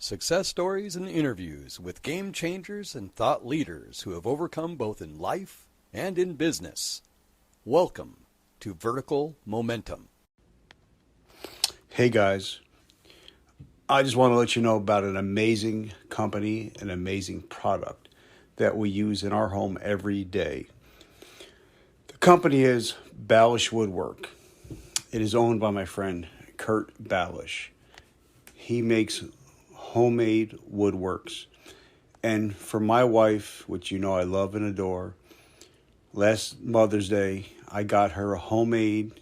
Success stories and interviews with game changers and thought leaders who have overcome both in life and in business. Welcome to Vertical Momentum. Hey guys, I just want to let you know about an amazing company, an amazing product that we use in our home every day. The company is Balish Woodwork. It is owned by my friend Kurt Balish. He makes homemade woodworks. And for my wife, which you know I love and adore, last Mother's Day, I got her a homemade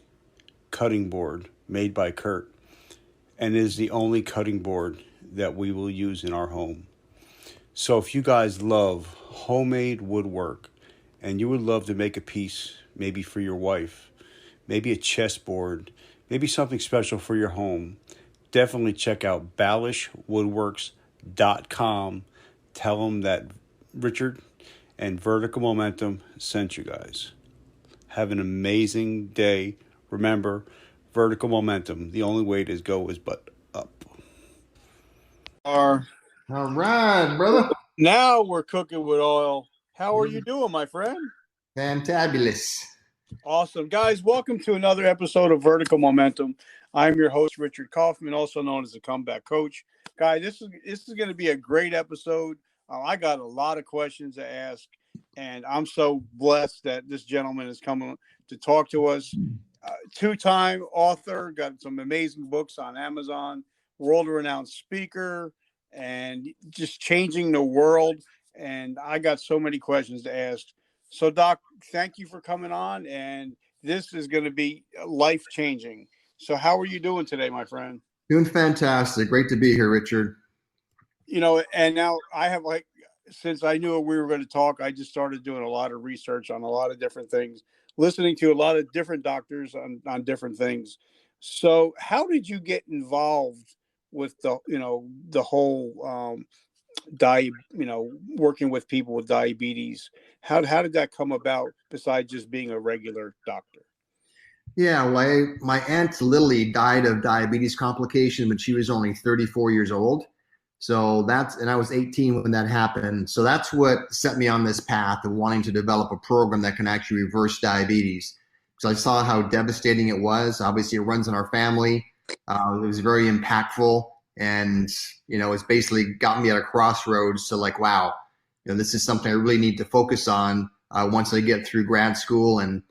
cutting board made by Kurt. And it is the only cutting board that we will use in our home. So if you guys love homemade woodwork and you would love to make a piece, maybe for your wife, maybe a chessboard, maybe something special for your home, definitely check out balishwoodworks.com. Tell them that Richard and Vertical Momentum sent you guys. Have an amazing day. Remember, Vertical Momentum, the only way to go is but up. All right, brother. Now we're cooking with oil. How are you doing, my friend? Fantabulous. Awesome. Guys, welcome to another episode of Momentum. I'm your host, Richard Kaufman, also known as the Comeback Coach. Guys, this is going to be a great episode. I got a lot of questions to ask, and I'm so blessed that this gentleman is coming to talk to us. Two-time author, got some amazing books on Amazon, world-renowned speaker, and just changing the world. And I got so many questions to ask. So, Doc, thank you for coming on. And this is going to be life-changing. So how are you doing today, my friend? Doing fantastic. Great to be here, Richard. You know, and now I have, since I knew we were going to talk, I just started doing a lot of research on a lot of different things, listening to a lot of different doctors on different things. So how did you get involved with the whole working with people with diabetes? How did that come about besides just being a regular doctor? Yeah, well, my aunt Lily died of diabetes complication when she was only 34 years old. And I was 18 when that happened. So that's what set me on this path of wanting to develop a program that can actually reverse diabetes. So I saw how devastating it was. Obviously, it runs in our family. It was very impactful, and it's basically got me at a crossroads to wow, this is something I really need to focus on once I get through grad school and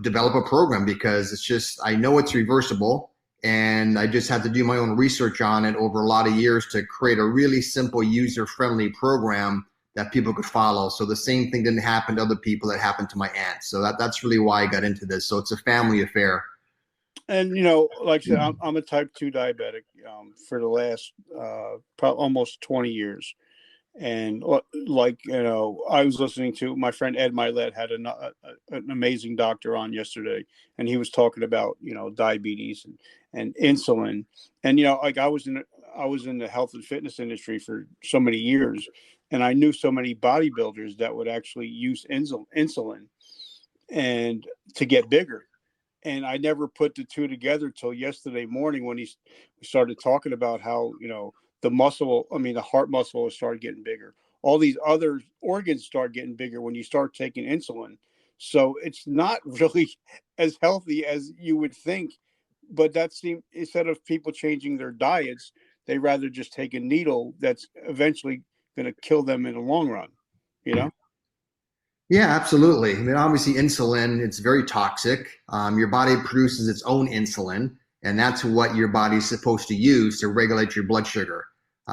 develop a program, because I know it's reversible. And I just had to do my own research on it over a lot of years to create a really simple, user-friendly program that people could follow. So the same thing didn't happen to other people that happened to my aunt. So that's really why I got into this. So it's a family affair. And, like I said, I'm a type 2 diabetic for the last almost 20 years. And I was listening to my friend Ed Milet had an amazing doctor on yesterday, and he was talking about diabetes and insulin, and I was in the health and fitness industry for so many years, and I knew so many bodybuilders that would actually use insulin and to get bigger, and I never put the two together till yesterday morning when he started talking about how the heart muscle will start getting bigger. All these other organs start getting bigger when you start taking insulin. So it's not really as healthy as you would think. But instead of people changing their diets, they rather just take a needle that's eventually going to kill them in the long run, Yeah, absolutely. I mean, obviously insulin, it's very toxic. Your body produces its own insulin, and that's what your body's supposed to use to regulate your blood sugar.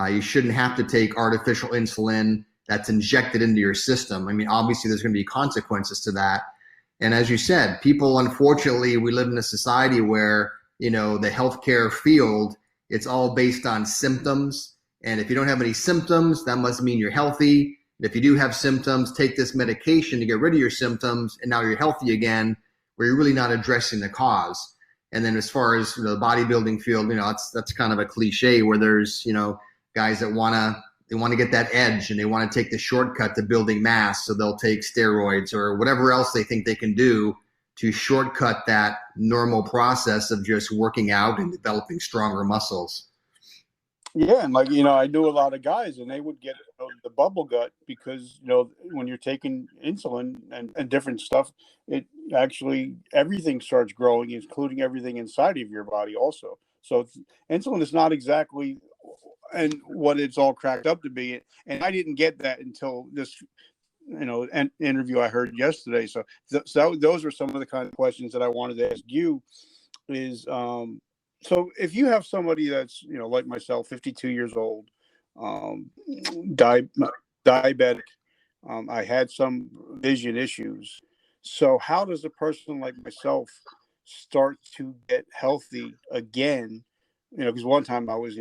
You shouldn't have to take artificial insulin that's injected into your system. I mean, obviously there's going to be consequences to that. And as you said, people, unfortunately, we live in a society where, the healthcare field, it's all based on symptoms. And if you don't have any symptoms, that must mean you're healthy. And if you do have symptoms, take this medication to get rid of your symptoms, and now you're healthy again, where you're really not addressing the cause. And then as far as the bodybuilding field, that's kind of a cliche where there's, guys that want to get that edge, and they want to take the shortcut to building mass. So they'll take steroids or whatever else they think they can do to shortcut that normal process of just working out and developing stronger muscles. Yeah, and I knew a lot of guys, and they would get the bubble gut because when you're taking insulin and different stuff, it actually everything starts growing, including everything inside of your body also. So insulin is not exactly and what it's all cracked up to be, and I didn't get that until this interview I heard yesterday. So those were some of the kind of questions that I wanted to ask you. Is so if you have somebody that's like myself, 52 years old, um, di- diabetic, I had some vision issues. So how does a person like myself start to get healthy again? Because one time I was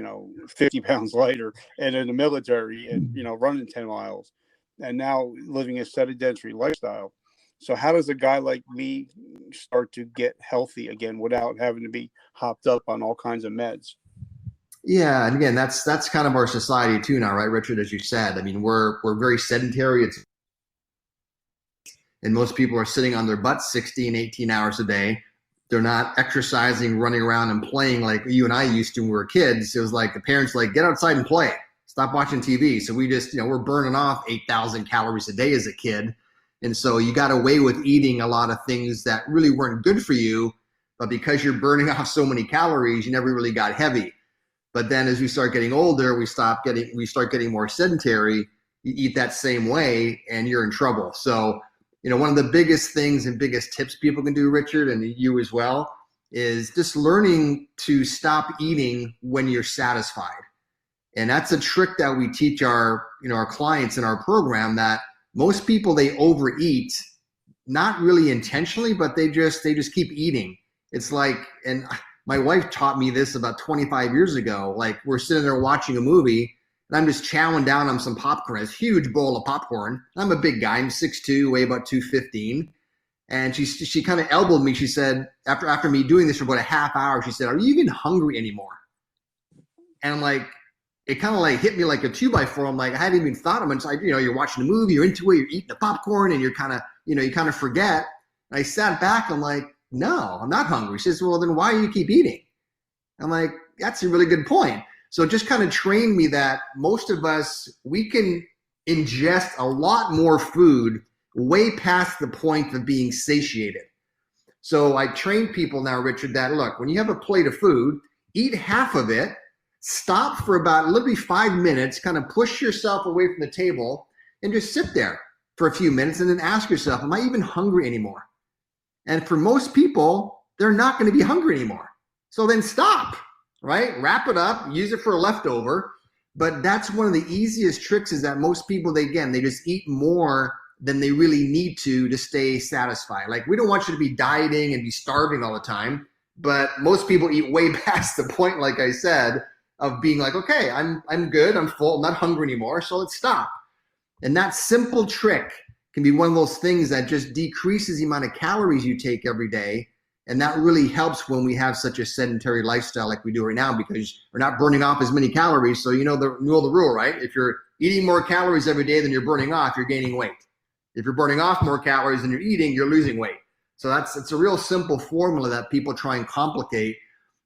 50 pounds lighter and in the military and running 10 miles, and now living a sedentary lifestyle. So how does a guy like me start to get healthy again without having to be hopped up on all kinds of meds? Yeah, and again, that's kind of our society too now, right, Richard? As you said, I mean, we're very sedentary. And most people are sitting on their butts 16, 18 hours a day. They're not exercising, running around and playing like you and I used to when we were kids. It was like the parents like, get outside and play. Stop watching TV. So we just, we're burning off 8,000 calories a day as a kid. And so you got away with eating a lot of things that really weren't good for you. But because you're burning off so many calories, you never really got heavy. But then as we start getting older, we start getting more sedentary. You eat that same way and you're in trouble. So one of the biggest things and biggest tips people can do, Richard, and you as well, is just learning to stop eating when you're satisfied. And that's a trick that we teach our clients in our program, that most people, they overeat, not really intentionally, but they just keep eating. It's like, and my wife taught me this about 25 years ago. Like, we're sitting there watching a movie, and I'm just chowing down on some popcorn, this huge bowl of popcorn. I'm a big guy. I'm 6'2", weigh about 215. And she kind of elbowed me. She said, after me doing this for about a half hour, she said, "Are you even hungry anymore?" And I'm like, it kind of like hit me like a 2x4. I'm like, I hadn't even thought of it. It's like, you're watching a movie, you're into it, you're eating the popcorn, and you're kind of, you kind of forget. And I sat back, I'm like, no, I'm not hungry. She says, well, then why do you keep eating? I'm like, that's a really good point. So it just kind of trained me that most of us, we can ingest a lot more food way past the point of being satiated. So I train people now, Richard, that look, when you have a plate of food, eat half of it, stop for about literally 5 minutes, kind of push yourself away from the table and just sit there for a few minutes and then ask yourself, am I even hungry anymore? And for most people, they're not going to be hungry anymore. So then stop, right? Wrap it up, use it for a leftover. But that's one of the easiest tricks, is that most people, they just eat more than they really need to stay satisfied. Like, we don't want you to be dieting and be starving all the time, but most people eat way past the point, like I said, of being like, okay, I'm good, I'm full, I'm not hungry anymore, so let's stop. And that simple trick can be one of those things that just decreases the amount of calories you take every day. And that really helps when we have such a sedentary lifestyle like we do right now, because we're not burning off as many calories. So you know the rule, right? If you're eating more calories every day than you're burning off, you're gaining weight. If you're burning off more calories than you're eating, you're losing weight. So it's a real simple formula that people try and complicate.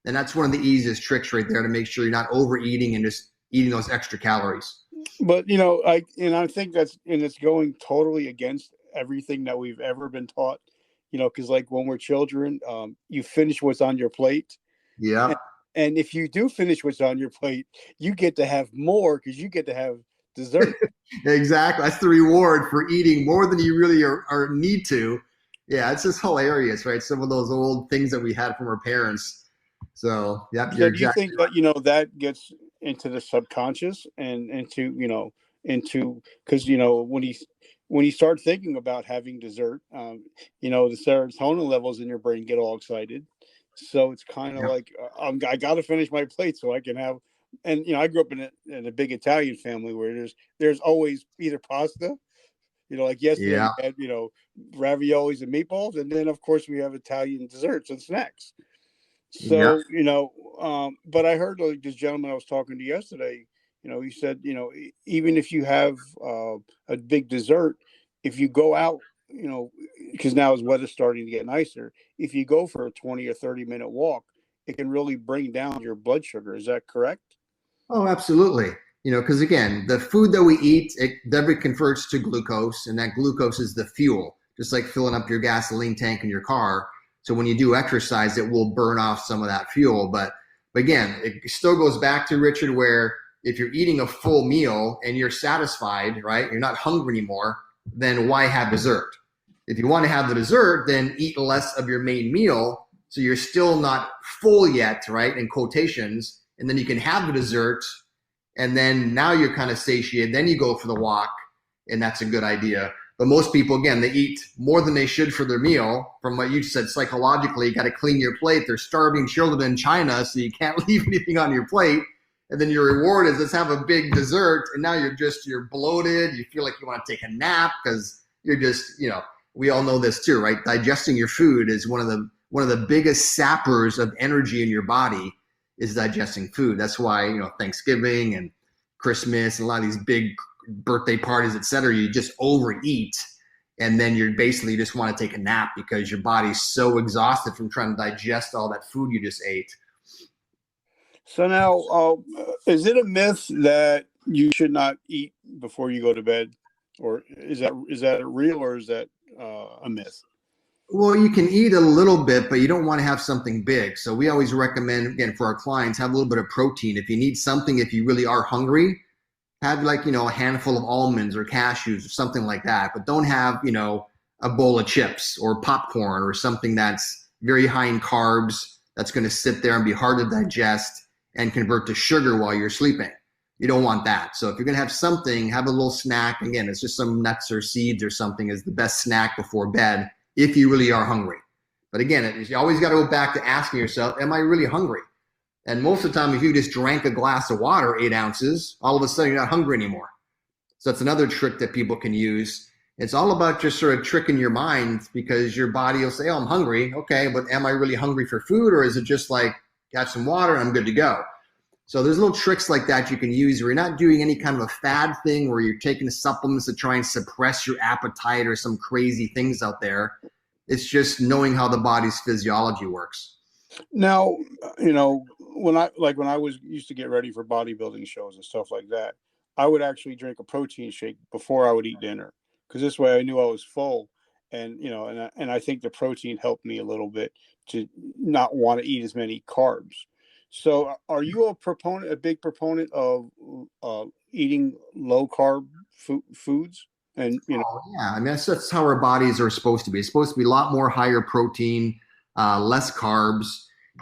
And that's one of the easiest tricks right there, to make sure you're not overeating and just eating those extra calories. But I think it's going totally against everything that we've ever been taught. Because like when we're children, you finish what's on your plate. Yeah. And if you do finish what's on your plate, you get to have more because you get to have dessert. Exactly. That's the reward for eating more than you really are need to. Yeah, it's just hilarious, right? Some of those old things that we had from our parents. So, yep, So you're do you exactly think right. that that gets into the subconscious and into because when you start thinking about having dessert, the serotonin levels in your brain get all excited. So it's kind of Yep. like I got to finish my plate so I can have. And I grew up in a big Italian family where there's always either pasta. Like yesterday Yeah. we had raviolis and meatballs, and then of course we have Italian desserts and snacks. Yeah. So, but I heard like this gentleman I was talking to yesterday, he said, even if you have a big dessert, if you go out, because now as weather's starting to get nicer, if you go for a 20 or 30-minute walk, it can really bring down your blood sugar. Is that correct? Oh, absolutely. Because again, the food that we eat, that converts to glucose, and that glucose is the fuel, just like filling up your gasoline tank in your car. So when you do exercise, it will burn off some of that fuel. But again, it still goes back to Richard, where if you're eating a full meal and you're satisfied, right, you're not hungry anymore, then why have dessert? If you want to have the dessert, then eat less of your main meal. So you're still not full yet, right, in quotations. And then you can have the dessert, and then now you're kind of satiated. Then you go for the walk, and that's a good idea. But most people, again, they eat more than they should for their meal. From what you said, psychologically, you got to clean your plate. They're starving children in China, so you can't leave anything on your plate. And then your reward is, let's have a big dessert, and now you're bloated. You feel like you want to take a nap because you're just, we all know this too, right? Digesting your food is one of the biggest sappers of energy in your body, is digesting food. That's why, Thanksgiving and Christmas and a lot of these big birthday parties, et cetera, you just overeat. And then you're basically just want to take a nap because your body's so exhausted from trying to digest all that food you just ate. So now, is it a myth that you should not eat before you go to bed? Or is that real, or is that a myth? Well, you can eat a little bit, but you don't want to have something big. So we always recommend, again, for our clients, have a little bit of protein. If you need something, if you really are hungry, have a handful of almonds or cashews or something like that. But don't have, a bowl of chips or popcorn or something that's very high in carbs, that's going to sit there and be hard to digest and convert to sugar while you're sleeping. You don't want that. So if you're going to have something, have a little snack. Again, it's just some nuts or seeds or something is the best snack before bed, if you really are hungry. But again, you always got to go back to asking yourself, am I really hungry? And most of the time, if you just drank a glass of water, 8 ounces, all of a sudden you're not hungry anymore. So that's another trick that people can use. It's all about just sort of tricking your mind, because your body will say, oh, I'm hungry. Okay, but am I really hungry for food, or is it just like, got some water and I'm good to go? So there's little tricks like that you can use where you're not doing any kind of a fad thing where you're taking supplements to try and suppress your appetite or some crazy things out there. It's just knowing how the body's physiology works. Now, when I used to get ready for bodybuilding shows and stuff like that, I would actually drink a protein shake before I would eat dinner, because this way I knew I was full. And, and I think the protein helped me a little bit to not want to eat as many carbs. So are you a big proponent of eating low carb foods? And, Oh, yeah, I mean, that's how our bodies are supposed to be. It's supposed to be a lot more higher protein, less carbs.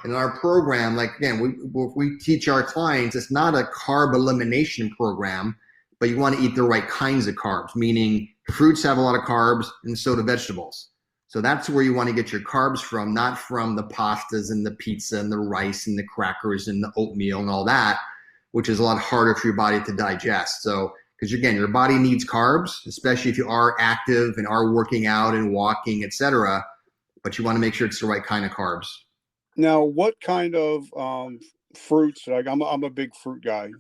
And in our program, like, again, we teach our clients, it's not a carb elimination program, but you want to eat the right kinds of carbs, meaning fruits have a lot of carbs, and so do vegetables. So that's where you want to get your carbs from, not from the pastas and the pizza and the rice and the crackers and the oatmeal and all that, which is a lot harder for your body to digest. So, because again, your body needs carbs, especially if you are active and are working out and walking, etc. But you want to make sure it's the right kind of carbs. Now, what kind of fruits? Like, I'm a big fruit guy.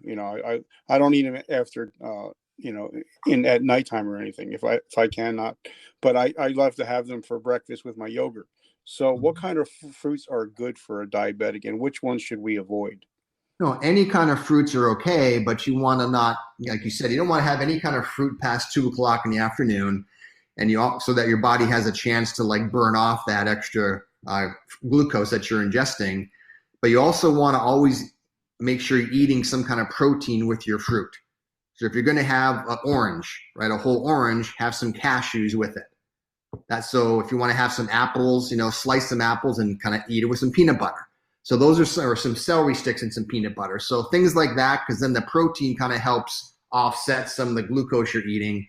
I don't eat them after at nighttime or anything, if I cannot. But I love to have them for breakfast with my yogurt. So, what kind of fruits are good for a diabetic, and which ones should we avoid? No, any kind of fruits are okay, but you want to not, like you said, you don't want to have any kind of fruit past 2 o'clock in the afternoon, and so that your body has a chance to like burn off that extra glucose that you're ingesting. But you also want to always make sure you're eating some kind of protein with your fruit. So if you're going to have an orange, right, a whole orange, have some cashews with it. That's so if you want to have some apples, slice some apples and kind of eat it with some peanut butter. So those are some celery sticks and some peanut butter. So things like that, because then the protein kind of helps offset some of the glucose you're eating.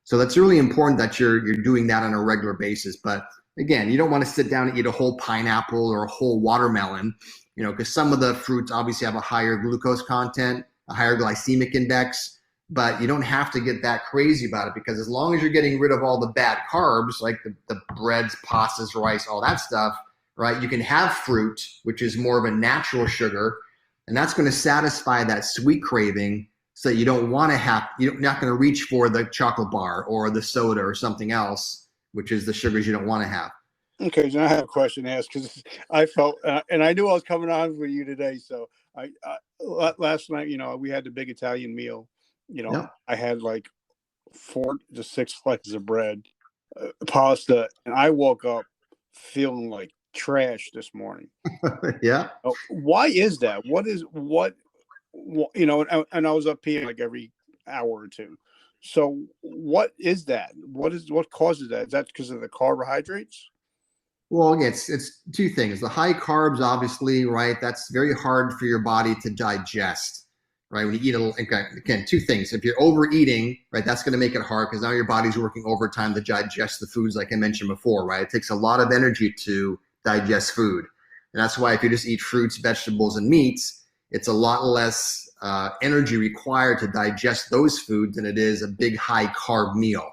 So that's really important that you're doing that on a regular basis. But again, you don't want to sit down and eat a whole pineapple or a whole watermelon, because some of the fruits obviously have a higher glucose content, a higher glycemic index. But you don't have to get that crazy about it, because as long as you're getting rid of all the bad carbs, like the breads, pastas, rice, all that stuff, right? You can have fruit, which is more of a natural sugar, and that's going to satisfy that sweet craving. So you don't want to you're not going to reach for the chocolate bar or the soda or something else, which is the sugars you don't want to have. Okay, so I have a question to ask, because I felt, and I knew I was coming on with you today, so Last night, we had the big Italian meal. Yep. I had like 4 to 6 slices of bread, pasta, and I woke up feeling like trash this morning. Yeah. Why is that? And I was up peeing like every hour or two. So what is that? What causes that? Is that because of the carbohydrates? Well, again, it's two things. The high carbs, obviously, right? That's very hard for your body to digest, right? When you eat a little, again, two things. If you're overeating, right, that's going to make it hard because now your body's working overtime to digest the foods, like I mentioned before, right? It takes a lot of energy to digest food. And that's why if you just eat fruits, vegetables, and meats, it's a lot less energy required to digest those foods than it is a big high carb meal.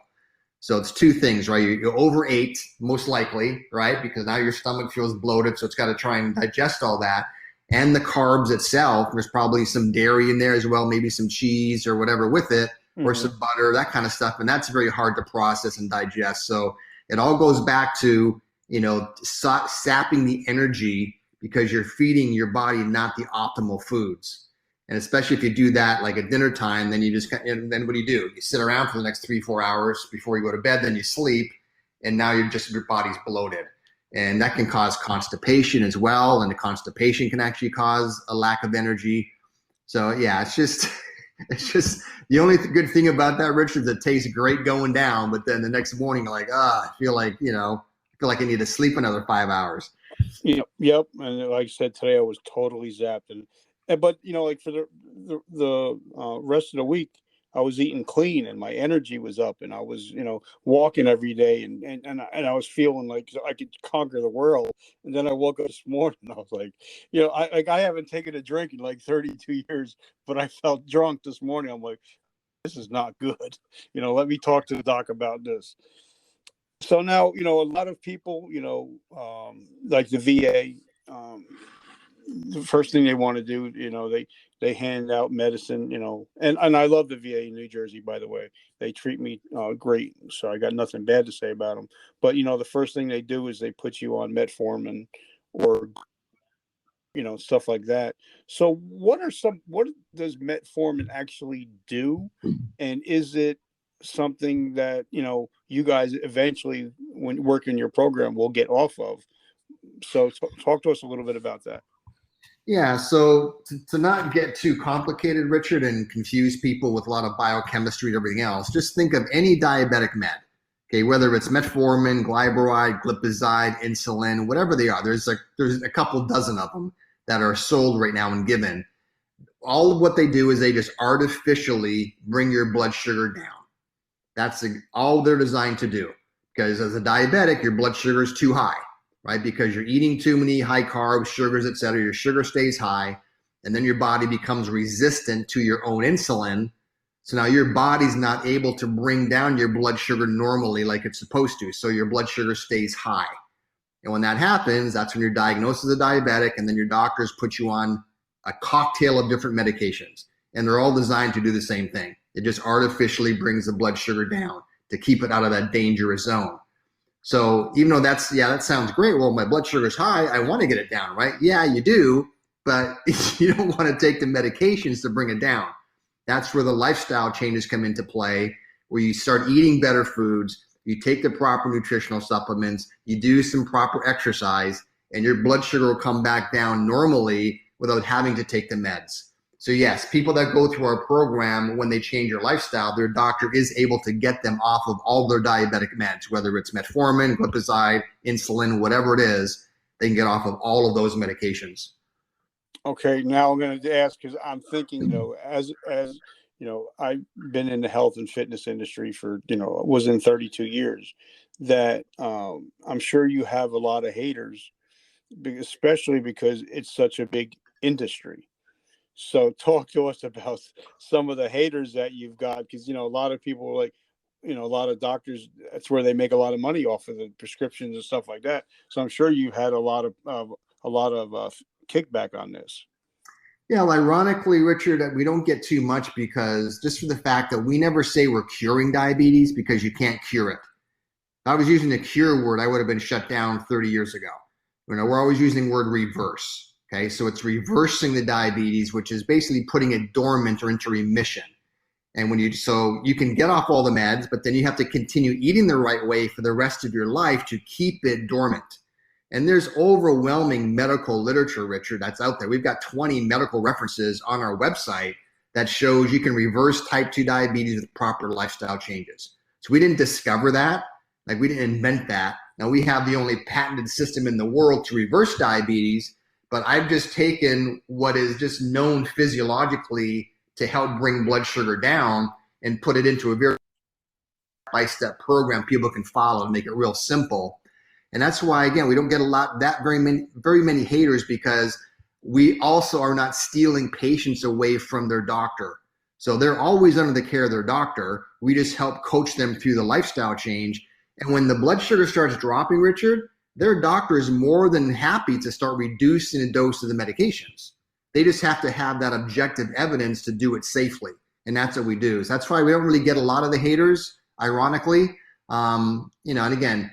So it's two things, right? You overate, most likely, right? Because now your stomach feels bloated, so it's got to try and digest all that. And the carbs itself, there's probably some dairy in there as well, maybe some cheese or whatever with it, or some butter, that kind of stuff. And that's very hard to process and digest. So it all goes back to, sapping the energy because you're feeding your body not the optimal foods. And especially if you do that like at dinner time, then then what do? You sit around for the next 3-4 hours before you go to bed, then you sleep, and now your body's bloated. And that can cause constipation as well. And the constipation can actually cause a lack of energy. So yeah, it's just the only good thing about that, Richard, is it tastes great going down, but then the next morning, like, I feel like I need to sleep another 5 hours. Yep. And like I said, today I was totally zapped, but like for the rest of the week, I was eating clean and my energy was up, and I was walking every day, and I was feeling like I could conquer the world. And then I woke up this morning and I was like, I haven't taken a drink in like 32 years, but I felt drunk this morning. I'm like, this is not good. Let me talk to the doc about this. So now, a lot of people, like the VA, the first thing they want to do, they hand out medicine, and I love the VA in New Jersey, by the way. They treat me great, so I got nothing bad to say about them. But the first thing they do is they put you on metformin or stuff like that. So what does metformin actually do, and is it something that you guys eventually, when working your program, will get off of? So talk to us a little bit about that. Yeah, so to not get too complicated, Richard, and confuse people with a lot of biochemistry and everything else, just think of any diabetic med, okay, whether it's metformin, glyburide, glipizide, insulin, whatever they are. There's a couple dozen of them that are sold right now and given. All of what they do is they just artificially bring your blood sugar down. That's all they're designed to do, because as a diabetic, your blood sugar is too high, right? Because you're eating too many high carbs, sugars, et cetera. Your sugar stays high, and then your body becomes resistant to your own insulin. So now your body's not able to bring down your blood sugar normally like it's supposed to. So your blood sugar stays high. And when that happens, that's when you're diagnosed as a diabetic, and then your doctors put you on a cocktail of different medications. And they're all designed to do the same thing. It just artificially brings the blood sugar down to keep it out of that dangerous zone. So even though that sounds great. Well, my blood sugar is high. I want to get it down, right? Yeah, you do, but you don't want to take the medications to bring it down. That's where the lifestyle changes come into play, where you start eating better foods, you take the proper nutritional supplements, you do some proper exercise, and your blood sugar will come back down normally without having to take the meds. So yes, people that go through our program, when they change their lifestyle, their doctor is able to get them off of all their diabetic meds, whether it's metformin, glipizide, insulin, whatever it is, they can get off of all of those medications. Okay, now I'm going to ask, because I'm thinking, as I've been in the health and fitness industry for, was in 32 years, that I'm sure you have a lot of haters, especially because it's such a big industry. So talk to us about some of the haters that you've got, because, a lot of people are like, a lot of doctors, that's where they make a lot of money off of the prescriptions and stuff like that. So I'm sure you've had a lot of kickback on this. Yeah, well, ironically, Richard, we don't get too much, because just for the fact that we never say we're curing diabetes, because you can't cure it. If I was using the cure word, I would have been shut down 30 years ago. We're always using the word reverse. Okay, so it's reversing the diabetes, which is basically putting it dormant or into remission. And so you can get off all the meds, but then you have to continue eating the right way for the rest of your life to keep it dormant. And there's overwhelming medical literature, Richard, that's out there. We've got 20 medical references on our website that shows you can reverse type 2 diabetes with proper lifestyle changes. So we didn't discover that. Like, we didn't invent that. Now, we have the only patented system in the world to reverse diabetes, but I've just taken what is just known physiologically to help bring blood sugar down and put it into a very step-by-step program people can follow and make it real simple. And that's why, again, we don't get very many haters, because we also are not stealing patients away from their doctor. So they're always under the care of their doctor. We just help coach them through the lifestyle change. And when the blood sugar starts dropping, Richard, their doctor is more than happy to start reducing the dose of the medications. They just have to have that objective evidence to do it safely. And that's what we do. So that's why we don't really get a lot of the haters, ironically. And again,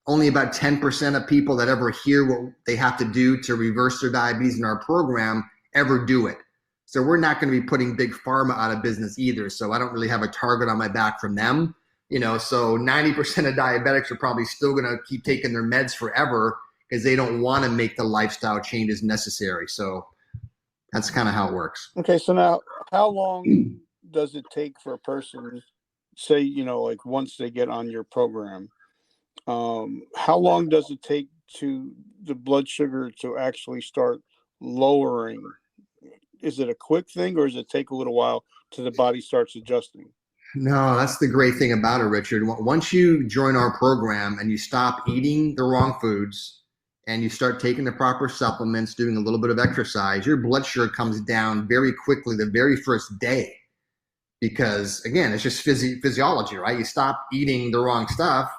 only about 10% of people that ever hear what they have to do to reverse their diabetes in our program ever do it. So we're not going to be putting big pharma out of business either. So I don't really have a target on my back from them. So 90% of diabetics are probably still going to keep taking their meds forever because they don't want to make the lifestyle changes necessary. So that's kind of how it works. Okay, so now how long does it take for a person, say, like once they get on your program, how long does it take to the blood sugar to actually start lowering? Is it a quick thing, or does it take a little while till the body starts adjusting? No, that's the great thing about it, Richard. Once you join our program and you stop eating the wrong foods and you start taking the proper supplements, doing a little bit of exercise, your blood sugar comes down very quickly the very first day. Because again, it's just physiology, right? You stop eating the wrong stuff,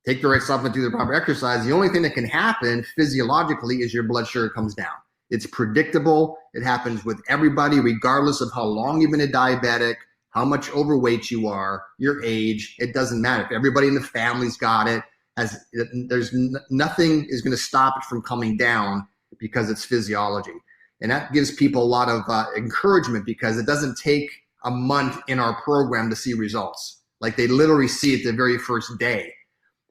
take the right supplement, do the proper exercise. The only thing that can happen physiologically is your blood sugar comes down. It's predictable. It happens with everybody, regardless of how long you've been a diabetic, how much overweight you are, your age. It doesn't matter. If everybody in the family's got it, nothing is going to stop it from coming down because it's physiology. And that gives people a lot of encouragement, because it doesn't take a month in our program to see results. Like, they literally see it the very first day.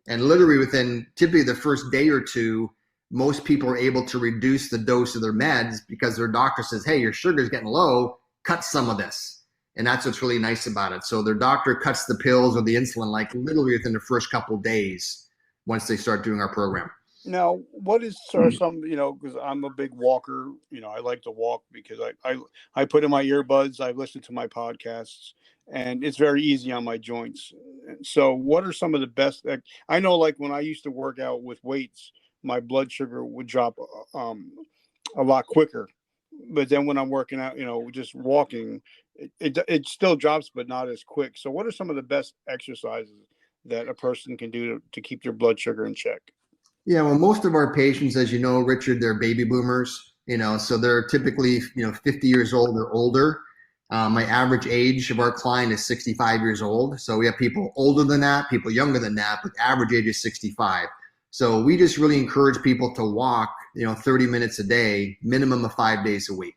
And literally within typically the first day or two, most people are able to reduce the dose of their meds because their doctor says, hey, your sugar's getting low, cut some of this. And that's what's really nice about it. So their doctor cuts the pills or the insulin like literally within the first couple of days once they start doing our program. Now, what is some, because I'm a big walker, I like to walk because I put in my earbuds, I listen to my podcasts, and it's very easy on my joints. So what are some of the best? I know, like, when I used to work out with weights, my blood sugar would drop a lot quicker. But then when I'm working out, just walking, it still drops, but not as quick. So what are some of the best exercises that a person can do to keep their blood sugar in check? Yeah, well, most of our patients, as you know, Richard, they're baby boomers, so they're typically, 50 years old or older. My average age of our client is 65 years old. So we have people older than that, people younger than that, but average age is 65. So we just really encourage people to walk, 30 minutes a day, minimum of 5 days a week.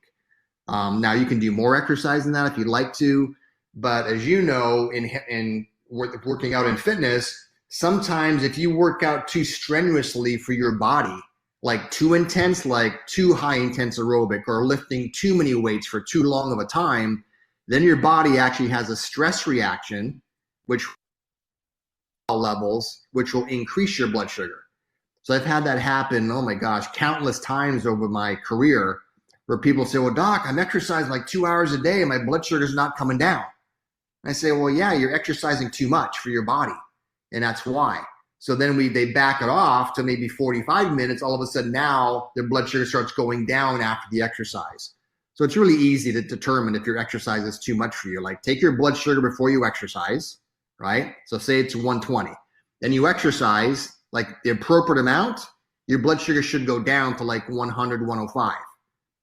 Now, you can do more exercise than that if you'd like to, but as you know, in working out in fitness, sometimes if you work out too strenuously for your body, like too intense, like too high intense aerobic, or lifting too many weights for too long of a time, then your body actually has a stress reaction, which levels, which will increase your blood sugar. So I've had that happen, oh my gosh, countless times over my career, where people say, well, doc, I'm exercising like 2 hours a day and my blood sugar's not coming down. And I say, well, yeah, you're exercising too much for your body. And that's why. So then they back it off to maybe 45 minutes. All of a sudden now their blood sugar starts going down after the exercise. So it's really easy to determine if your exercise is too much for you. Like, take your blood sugar before you exercise, right? So say it's 120. Then you exercise like the appropriate amount, your blood sugar should go down to like 100, 105.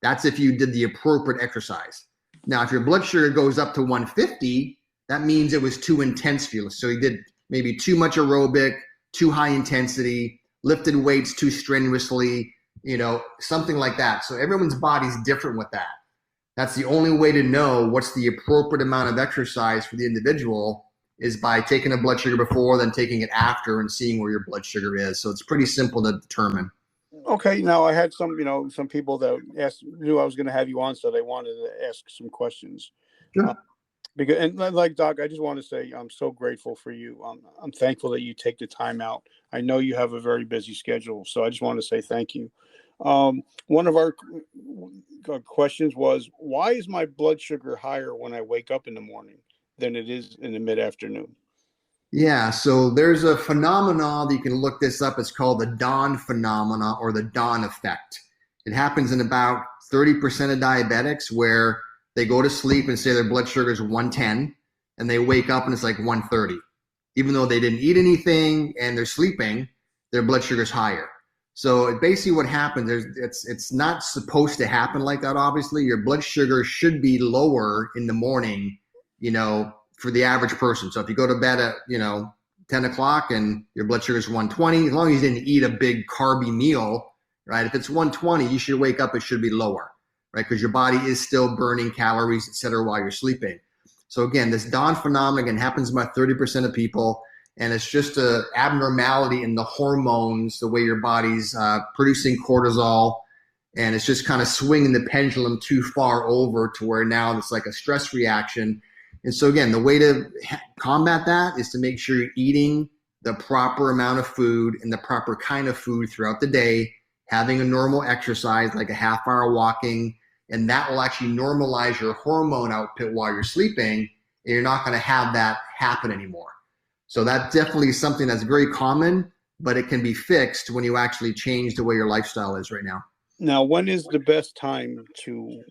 That's if you did the appropriate exercise. Now, if your blood sugar goes up to 150, that means it was too intense for you. So you did maybe too much aerobic, too high intensity, lifted weights too strenuously, something like that. So everyone's body's different with that. That's the only way to know what's the appropriate amount of exercise for the individual is by taking a blood sugar before, then taking it after and seeing where your blood sugar is. So it's pretty simple to determine. Okay, now I had some people that knew I was going to have you on, so they wanted to ask some questions. Sure. Because, and like Doc, I just want to say I'm so grateful for you. I'm thankful that you take the time out. I know you have a very busy schedule, so I just want to say thank you. One of our questions was, why is my blood sugar higher when I wake up in the morning than it is in the mid-afternoon? Yeah, so there's a phenomenon that you can look this up. It's called the dawn phenomena or the dawn effect. It happens in about 30% of diabetics where they go to sleep and say their blood sugar is 110 and they wake up and it's like 130. Even though they didn't eat anything and they're sleeping, their blood sugar is higher. So basically what happens is it's not supposed to happen like that, obviously. Your blood sugar should be lower in the morning, for the average person. So if you go to bed at, 10 o'clock and your blood sugar is 120, as long as you didn't eat a big carby meal, right? If it's 120, you should wake up, it should be lower, right? Because your body is still burning calories, et cetera, while you're sleeping. So again, this dawn phenomenon happens about 30% of people. And it's just an abnormality in the hormones, the way your body's producing cortisol. And it's just kind of swinging the pendulum too far over to where now it's like a stress reaction. And so again, the way to combat that is to make sure you're eating the proper amount of food and the proper kind of food throughout the day, having a normal exercise, like a half-hour walking, and that will actually normalize your hormone output while you're sleeping, and you're not going to have that happen anymore. So that definitely is something that's very common, but it can be fixed when you actually change the way your lifestyle is right now. Now, when is the best time to,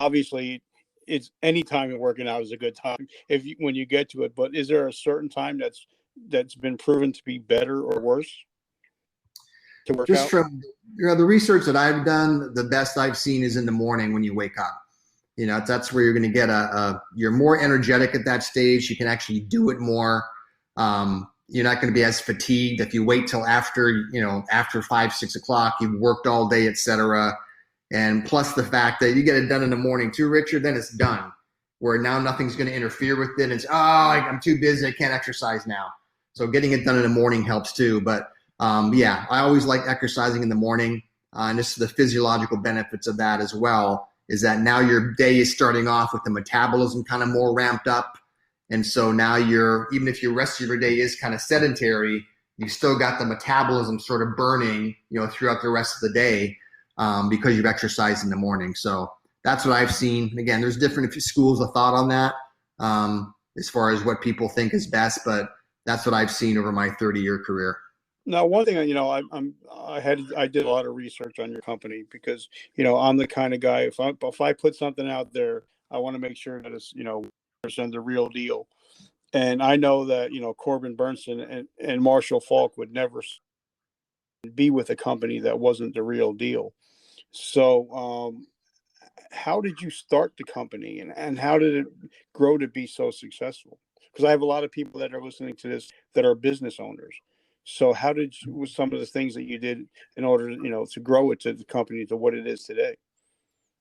obviously it's any time you're working out is a good time when you get to it, but is there a certain time that's been proven to be better or worse to work Just out? from the research that I've done, the best I've seen is in the morning when you wake up. That's where you're going to get you're more energetic at that stage. You can actually do it more. You're not going to be as fatigued if you wait till after 5, 6 o'clock, you've worked all day, et cetera. And plus the fact that you get it done in the morning too, Richard, then it's done. Where now nothing's going to interfere with it. It's, I'm too busy, I can't exercise now. So getting it done in the morning helps too. But I always like exercising in the morning. And this is the physiological benefits of that as well, is that now your day is starting off with the metabolism kind of more ramped up. And so now even if your rest of your day is kind of sedentary, you still got the metabolism sort of burning, throughout the rest of the day because you've exercised in the morning. So that's what I've seen. Again, there's different schools of thought on that as far as what people think is best, but that's what I've seen over my 30-year career. Now, one thing, I did a lot of research on your company because, I'm the kind of guy, if I put something out there, I want to make sure that it's, the real deal. And I know that, Corbin Burnson and Marshall Falk would never be with a company that wasn't the real deal. So, how did you start the company and how did it grow to be so successful? Because I have a lot of people that are listening to this that are business owners. So how was some of the things that you did in order, to grow it to the company to what it is today?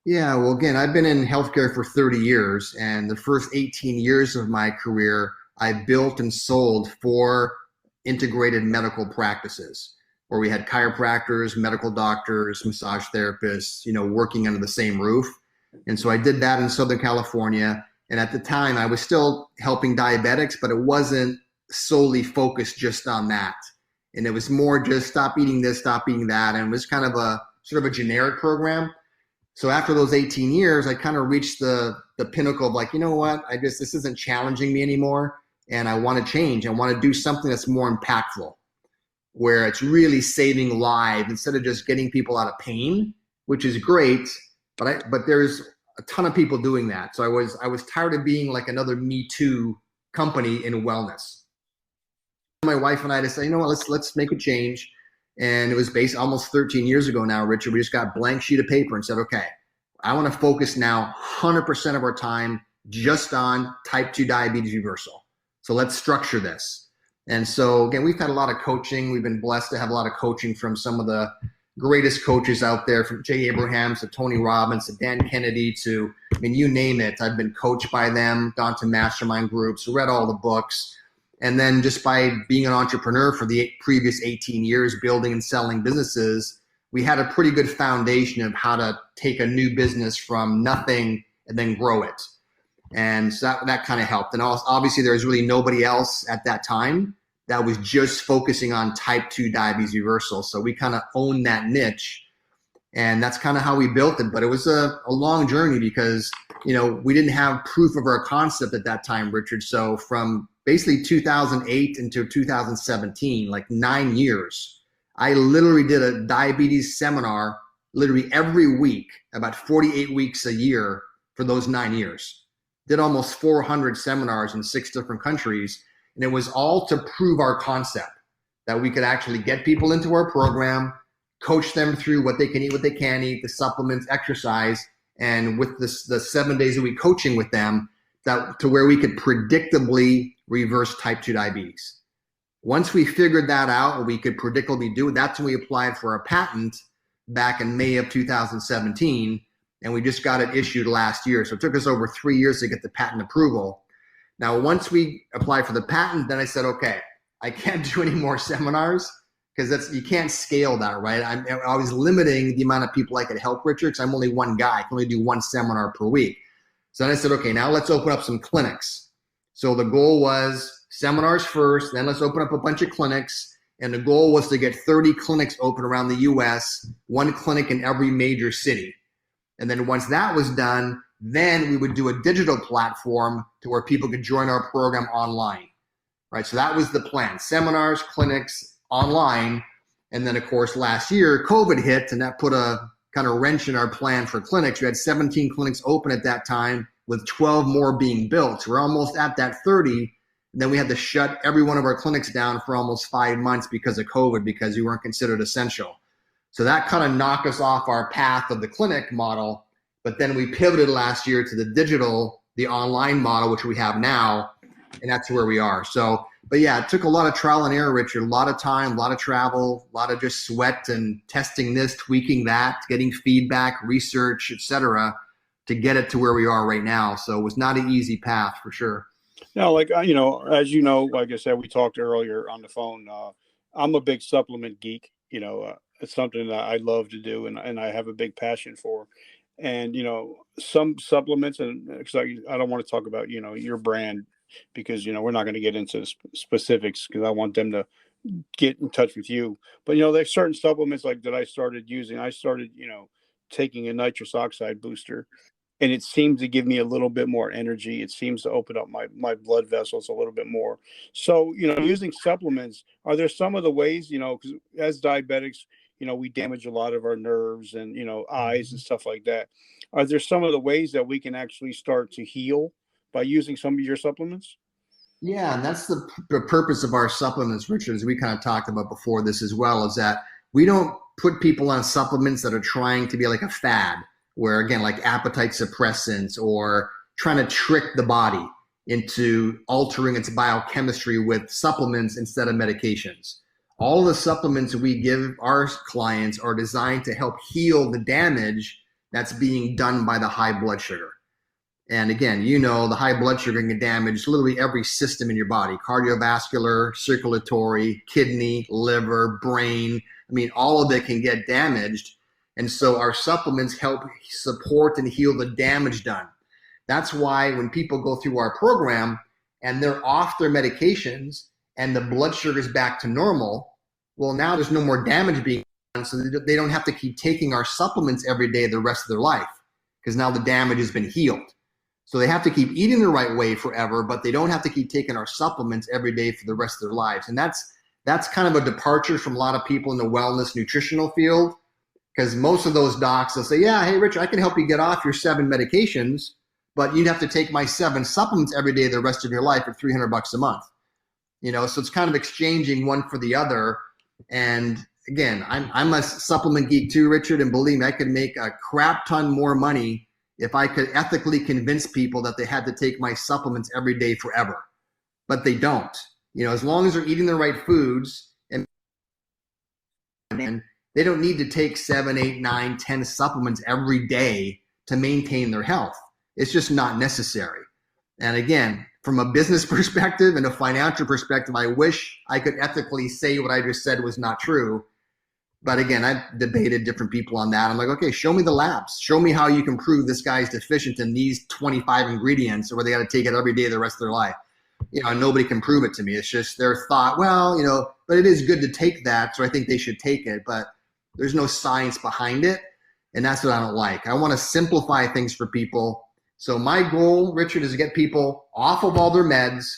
Yeah, well, again, I've been in healthcare for 30 years, and the first 18 years of my career, I built and sold 4 integrated medical practices where we had chiropractors, medical doctors, massage therapists, working under the same roof. And so I did that in Southern California. And at the time, I was still helping diabetics, but it wasn't solely focused just on that. And it was more just stop eating this, stop eating that. And it was kind of a sort of a generic program. So after those 18 years, I kind of reached the pinnacle of like, what, this isn't challenging me anymore. And I want to change. I want to do something that's more impactful, where it's really saving lives instead of just getting people out of pain, which is great. But there's a ton of people doing that. So I was tired of being like another Me Too company in wellness. My wife and I decided, let's make a change. And it was based almost 13 years ago now, Richard. We just got a blank sheet of paper and said, okay, I want to focus now 100% of our time just on type 2 diabetes reversal. So let's structure this. And so again, we've had a lot of coaching. We've been blessed to have a lot of coaching from some of the greatest coaches out there, from Jay Abrahams to Tony Robbins to Dan Kennedy to, I mean, you name it. I've been coached by them, gone to mastermind groups, read all the books. And then just by being an entrepreneur for the previous 18 years, building and selling businesses, we had a pretty good foundation of how to take a new business from nothing and then grow it. And so that kind of helped. And also, obviously, there was really nobody else at that time that was just focusing on type 2 diabetes reversal. So we kind of owned that niche. And that's kind of how we built it. But it was a long journey because, you know, we didn't have proof of our concept at that time, Richard. So from basically 2008 into 2017, like 9 years, I literally did a diabetes seminar literally every week, about 48 weeks a year for those 9 years. Did almost 400 seminars in 6 different countries. And it was all to prove our concept, that we could actually get people into our program, coach them through what they can eat, what they can't eat, the supplements, exercise, and with the 7 days a week coaching with them, that to where we could predictably reverse type 2 diabetes. Once we figured that out, what we could predictably do, that's when we applied for a patent back in May of 2017, and we just got it issued last year. So it took us over 3 years to get the patent approval. Now, once we applied for the patent, then I said, okay, I can't do any more seminars because you can't scale that, right? I was limiting the amount of people I could help, Richard, because I'm only one guy. I can only do one seminar per week. So then I said, okay, now let's open up some clinics. So the goal was seminars first, then let's open up a bunch of clinics. And the goal was to get 30 clinics open around the US, one clinic in every major city. And then once that was done, then we would do a digital platform to where people could join our program online, right? So that was the plan: seminars, clinics, online. And then, of course, last year, COVID hit, and that put a kind of wrench in our plan for clinics. We had 17 clinics open at that time, with 12 more being built. So we're almost at that 30. And then we had to shut every one of our clinics down for almost 5 months because of COVID, because we weren't considered essential. So that kind of knocked us off our path of the clinic model. But then we pivoted last year to the digital, the online model, which we have now, and that's where we are. So, but yeah, it took a lot of trial and error, Richard, a lot of time, a lot of travel, a lot of just sweat and testing this, tweaking that, getting feedback, research, etc., to get it to where we are right now. So it was not an easy path for sure. No, like, you know, as you know, like I said, we talked earlier on the phone. I'm a big supplement geek. You know, it's something that I love to do, and I have a big passion for. And, you know, some supplements, and because I don't want to talk about, you know, your brand, because, you know, we're not going to get into specifics because I want them to get in touch with you. But, you know, there's certain supplements like that I started using. I started, you know, taking a nitrous oxide booster, and it seems to give me a little bit more energy. It seems to open up my blood vessels a little bit more. So, you know, using supplements, are there some of the ways, you know, because as diabetics, you know, we damage a lot of our nerves and, you know, eyes and stuff like that. Are there some of the ways that we can actually start to heal by using some of your supplements? Yeah, and that's the purpose of our supplements, Richard, as we kind of talked about before this as well, is that we don't put people on supplements that are trying to be like a fad, where, again, like appetite suppressants or trying to trick the body into altering its biochemistry with supplements instead of medications. All the supplements we give our clients are designed to help heal the damage that's being done by the high blood sugar. And again, you know, the high blood sugar can damage literally every system in your body: cardiovascular, circulatory, kidney, liver, brain. I mean, all of it can get damaged. And so our supplements help support and heal the damage done. That's why when people go through our program and they're off their medications and the blood sugar is back to normal, well, now there's no more damage being done, so they don't have to keep taking our supplements every day the rest of their life, because now the damage has been healed. So they have to keep eating the right way forever, but they don't have to keep taking our supplements every day for the rest of their lives. And that's kind of a departure from a lot of people in the wellness nutritional field, because most of those docs will say, yeah, hey, Rich, I can help you get off your 7 medications, but you'd have to take my 7 supplements every day the rest of your life at $300 a month. You know, so it's kind of exchanging one for the other. And again, I'm a supplement geek too, Richard, and believe me, I could make a crap ton more money if I could ethically convince people that they had to take my supplements every day forever. But they don't. You know, as long as they're eating the right foods and They don't need to take 7, 8, 9, 10 supplements every day to maintain their health. It's just not necessary. And again, from a business perspective and a financial perspective, I wish I could ethically say what I just said was not true. But again, I've debated different people on that. I'm like, okay, show me the labs. Show me how you can prove this guy's deficient in these 25 ingredients, or they got to take it every day the rest of their life. Nobody can prove it to me. It's just their thought, well, but it is good to take that, so I think they should take it. But there's no science behind it, and that's what I don't like. I want to simplify things for people. So my goal, Richard, is to get people off of all their meds,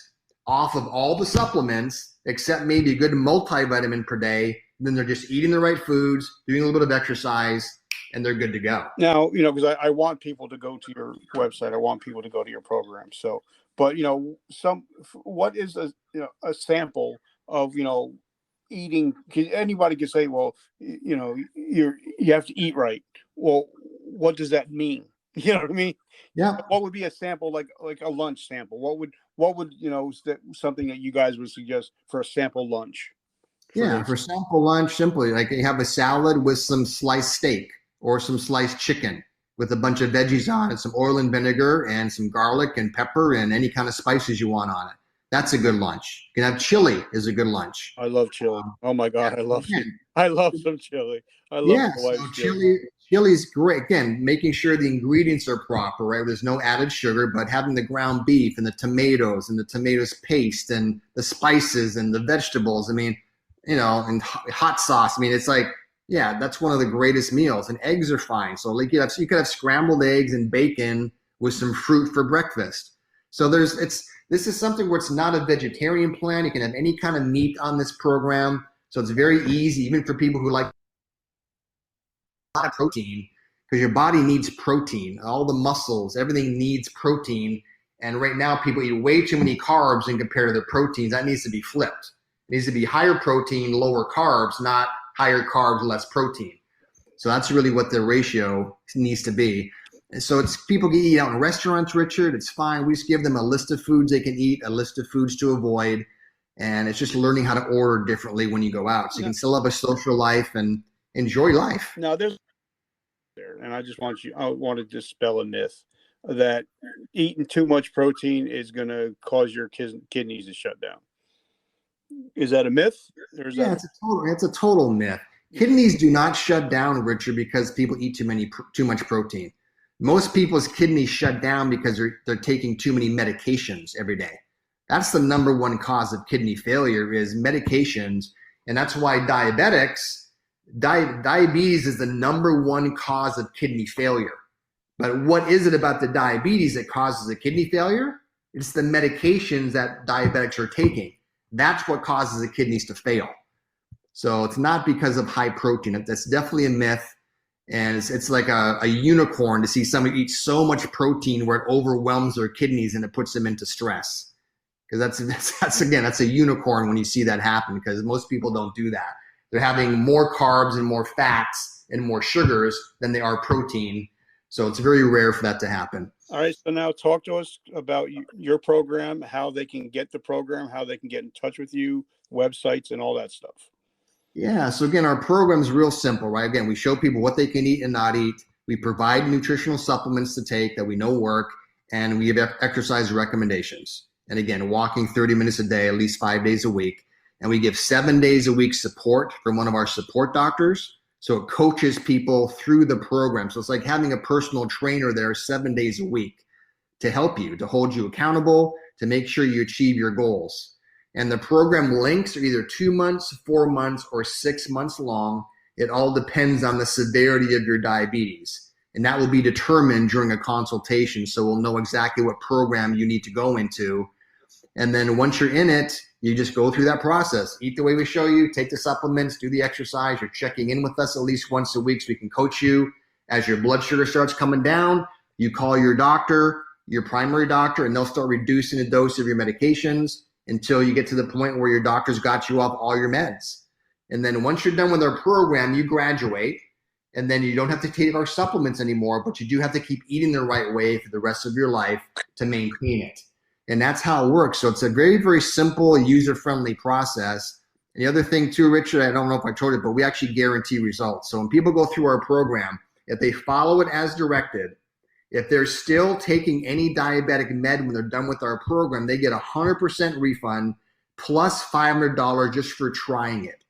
off of all the supplements, except maybe a good multivitamin per day. And then they're just eating the right foods, doing a little bit of exercise, and they're good to go. Now, because I want people to go to your website. I want people to go to your program. So, but, what is a sample of, eating? Cause anybody can say, well, you have to eat right. Well, what does that mean? You know what I mean? Yeah. What would be a sample, like a lunch sample? What would something that you guys would suggest for a sample lunch? For sample lunch, simply like you have a salad with some sliced steak or some sliced chicken with a bunch of veggies on it, some oil and vinegar and some garlic and pepper and any kind of spices you want on it. That's a good lunch. You can have chili is a good lunch. I love chili. Oh my God, I love some chili. I love chili. Chili's great. Again, making sure the ingredients are proper, right? There's no added sugar, but having the ground beef and the tomatoes paste and the spices and the vegetables. I mean, and hot sauce. I mean, it's like, that's one of the greatest meals. And eggs are fine. So like you could have scrambled eggs and bacon with some fruit for breakfast. So this is something where it's not a vegetarian plan. You can have any kind of meat on this program. So it's very easy, even for people who like a lot of protein, because your body needs protein. All the muscles, everything needs protein. And right now people eat way too many carbs and compared to their proteins. That needs to be flipped. It needs to be higher protein, lower carbs, not higher carbs, less protein. So that's really what the ratio needs to be. And so it's people can eat out in restaurants, Richard. It's fine. We just give them a list of foods they can eat, a list of foods to avoid. And it's just learning how to order differently when you go out. So you can still have a social life and enjoy life. Now there's there, and I want to dispel a myth that eating too much protein is going to cause your kidneys to shut down. Is that a myth? It's a total myth. Kidneys do not shut down, Richard, because people eat too much protein. Most people's kidneys shut down because they're taking too many medications every day. That's the number one cause of kidney failure is medications. And that's why diabetes is the number one cause of kidney failure. But what is it about the diabetes that causes the kidney failure? It's the medications that diabetics are taking. That's what causes the kidneys to fail. So it's not because of high protein. That's definitely a myth. And it's like a unicorn to see somebody eat so much protein where it overwhelms their kidneys and it puts them into stress. Because that's a unicorn when you see that happen, because most people don't do that. They're having more carbs and more fats and more sugars than they are protein. So it's very rare for that to happen. All right. So now talk to us about your program, how they can get the program, how they can get in touch with you, websites and all that stuff. Yeah. So again, our program is real simple, right? Again, we show people what they can eat and not eat. We provide nutritional supplements to take that we know work, and we give exercise recommendations. And again, walking 30 minutes a day, at least 5 days a week. And we give 7 days a week support from one of our support doctors. So it coaches people through the program. So it's like having a personal trainer there 7 days a week to help you, to hold you accountable, to make sure you achieve your goals. And the program links are either 2 months, 4 months, or 6 months long. It all depends on the severity of your diabetes. And that will be determined during a consultation. So we'll know exactly what program you need to go into. And then once you're in it, you just go through that process. Eat the way we show you, take the supplements, do the exercise. You're checking in with us at least once a week so we can coach you. As your blood sugar starts coming down, you call your doctor, your primary doctor, and they'll start reducing the dose of your medications until you get to the point where your doctor's got you off all your meds. And then once you're done with our program, you graduate, and then you don't have to take our supplements anymore, but you do have to keep eating the right way for the rest of your life to maintain it. And that's how it works. So it's a very, very simple, user-friendly process. And the other thing too, Richard, I don't know if I told you, but we actually guarantee results. So when people go through our program, if they follow it as directed, if they're still taking any diabetic med when they're done with our program, they get a 100% refund plus $500 just for trying it.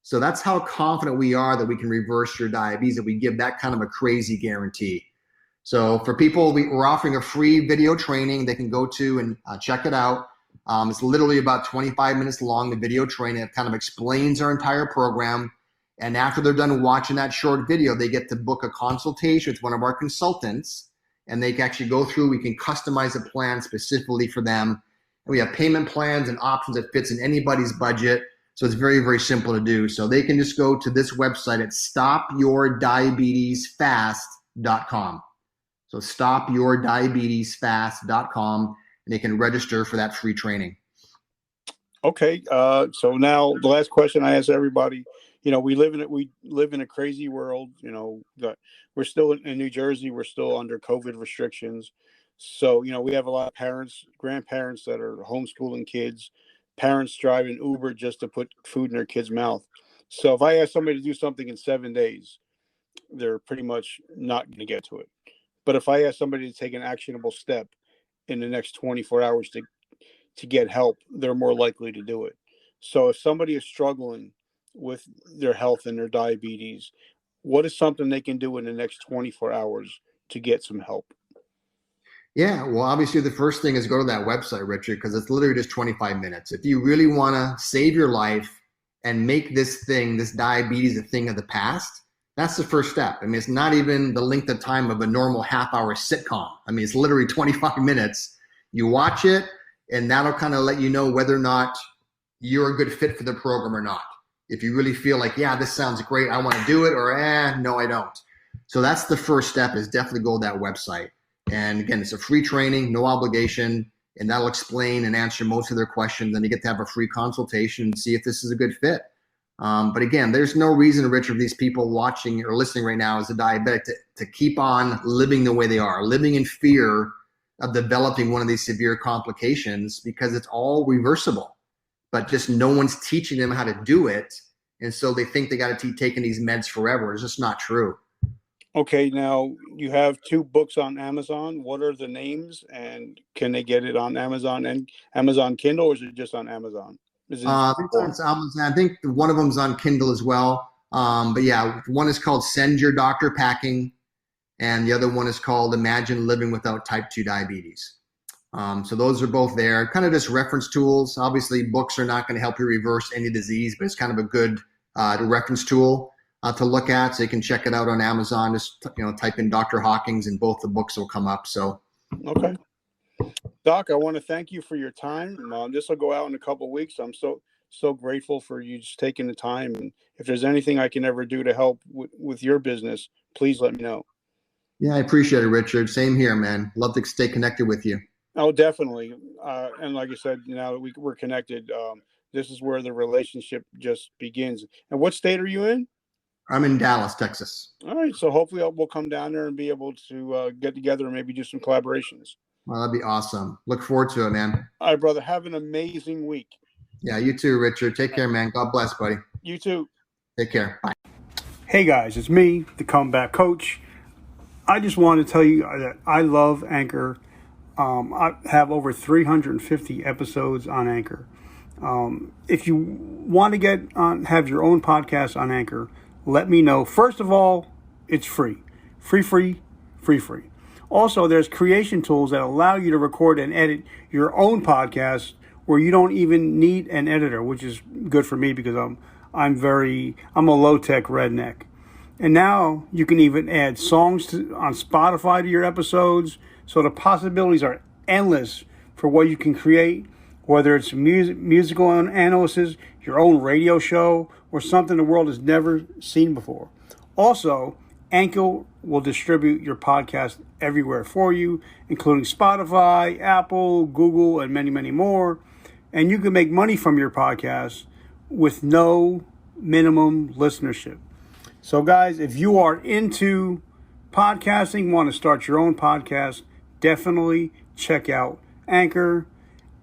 So that's how confident we are that we can reverse your diabetes, that we give that kind of a crazy guarantee. So for people, we're offering a free video training they can go to and check it out. It's literally about 25 minutes long, the video training. It kind of explains our entire program. And after they're done watching that short video, they get to book a consultation with one of our consultants, and they can actually go through, we can customize a plan specifically for them. And we have payment plans and options that fits in anybody's budget. So it's very, very simple to do. So they can just go to this website at stopyourdiabetesfast.com. So stopyourdiabetesfast.com, and they can register for that free training. Okay. So now the last question I ask everybody, we live in a crazy world, we're still in New Jersey. We're still under COVID restrictions. So, we have a lot of parents, grandparents that are homeschooling kids, parents driving Uber just to put food in their kid's mouth. So if I ask somebody to do something in 7 days, they're pretty much not going to get to it. But if I ask somebody to take an actionable step in the next 24 hours to get help, they're more likely to do it. So if somebody is struggling with their health and their diabetes, what is something they can do in the next 24 hours to get some help? Yeah, well, obviously the first thing is go to that website, Richard, because it's literally just 25 minutes. If you really want to save your life and make this diabetes, a thing of the past, that's the first step. I mean, it's not even the length of time of a normal half-hour sitcom. I mean, it's literally 25 minutes. You watch it, and that'll kind of let you know whether or not you're a good fit for the program or not. If you really feel like, yeah, this sounds great, I want to do it, or no, I don't. So that's the first step, is definitely go to that website. And again, it's a free training, no obligation, and that'll explain and answer most of their questions. Then you get to have a free consultation and see if this is a good fit. But again, there's no reason, Richard, these people watching or listening right now as a diabetic to keep on living the way they are, living in fear of developing one of these severe complications, because it's all reversible. But just no one's teaching them how to do it. And so they think they got to keep taking these meds forever. It's just not true. Okay, now you have 2 books on Amazon. What are the names, and can they get it on Amazon and Amazon Kindle, or is it just on Amazon? I think it's Amazon. I think one of them's on Kindle as well. But yeah, one is called Send Your Doctor Packing, and the other one is called Imagine Living Without Type 2 Diabetes. So those are both there, kind of just reference tools. Obviously, books are not going to help you reverse any disease, but it's kind of a good reference tool to look at. So you can check it out on Amazon. Just type in Dr. Hawkins, and both the books will come up. So okay. Doc, I want to thank you for your time. This will go out in a couple of weeks. I'm so grateful for you just taking the time. And if there's anything I can ever do to help with your business, please let me know. Yeah, I appreciate it, Richard. Same here, man. Love to stay connected with you. Oh, definitely. And like I said, now that we're connected, this is where the relationship just begins. And what state are you in? I'm in Dallas, Texas. All right. So hopefully we'll come down there and be able to get together and maybe do some collaborations. Well, that'd be awesome. Look forward to it, man. All right, brother. Have an amazing week. Yeah, you too, Richard. Take care, man. God bless, buddy. You too. Take care. Bye. Hey guys, it's me, the Comeback Coach. I just want to tell you that I love Anchor. I have over 350 episodes on Anchor. If you want to have your own podcast on Anchor, let me know. First of all, it's free. Free. Also, there's creation tools that allow you to record and edit your own podcast where you don't even need an editor, which is good for me because I'm a low-tech redneck. And now you can even add songs on Spotify to your episodes. So the possibilities are endless for what you can create, whether it's musical analysis, your own radio show, or something the world has never seen before. Also, Anchor will distribute your podcast everywhere for you, including Spotify, Apple, Google, and many, many more. And you can make money from your podcast with no minimum listenership. So guys, if you are into podcasting, want to start your own podcast, definitely check out Anchor.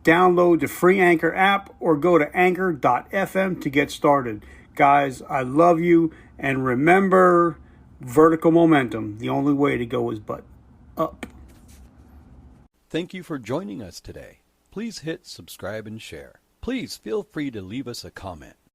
Download the free Anchor app or go to anchor.fm to get started. Guys, I love you, and remember, vertical momentum. The only way to go is but up. Thank you for joining us today. Please hit subscribe and share. Please feel free to leave us a comment.